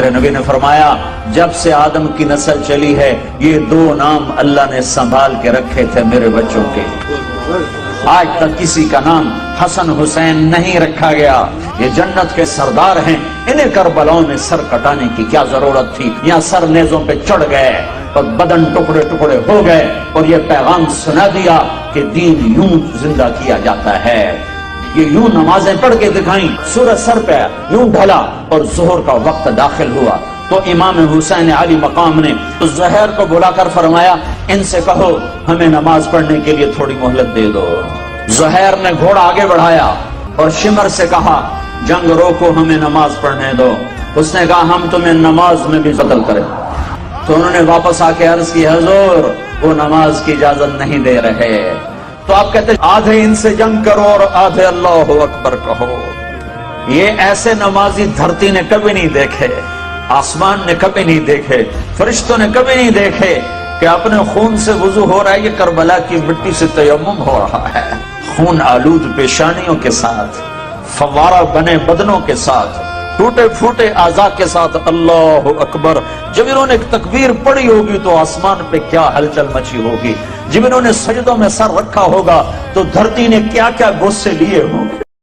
میرے نبی نے فرمایا جب سے آدم کی نسل چلی ہے یہ دو نام اللہ نے سنبھال کے رکھے تھے میرے بچوں کے، آج تک کسی کا نام حسن حسین نہیں رکھا گیا۔ یہ جنت کے سردار ہیں، انہیں کربلاؤں میں سر کٹانے کی کیا ضرورت تھی؟ یہاں سر نیزوں پہ چڑھ گئے اور بدن ٹکڑے ٹکڑے ہو گئے اور یہ پیغام سنا دیا کہ دین یوں زندہ کیا جاتا ہے۔ یہ یوں نمازیں پڑھ کے دکھائیں، سورج سر پہ یوں ڈھلا اور ظہر کا وقت داخل ہوا تو امام حسین علی مقام نے زہر کو بلا کر فرمایا ان سے کہو ہمیں نماز پڑھنے کے لیے تھوڑی مہلت دے دو۔ زہر نے گھوڑا آگے بڑھایا اور شمر سے کہا جنگ روکو ہمیں نماز پڑھنے دو۔ اس نے کہا ہم تمہیں نماز میں بھی قتل کریں۔ تو انہوں نے واپس آ کے عرض کی حضور وہ نماز کی اجازت نہیں دے رہے۔ تو آپ کہتے ہیں آدھے ان سے جنگ کرو اور آدھے اللہ اکبر کہو۔ یہ ایسے نمازی دھرتی نے کبھی نہیں دیکھے، آسمان نے کبھی نہیں دیکھے، فرشتوں نے کبھی نہیں دیکھے کہ اپنے خون سے وضو ہو رہا ہے، یہ کربلا کی مٹی سے تیمم ہو رہا ہے، خون آلود پیشانیوں کے ساتھ، فوارہ بنے بدنوں کے ساتھ، ٹوٹے پھوٹے اعضاء کے ساتھ اللہ اکبر۔ جب انہوں نے ایک تکبیر پڑھی ہوگی تو آسمان پہ کیا ہلچل مچی ہوگی، جب انہوں نے سجدوں میں سر رکھا ہوگا تو دھرتی نے کیا کیا غصے لیے ہوں گے۔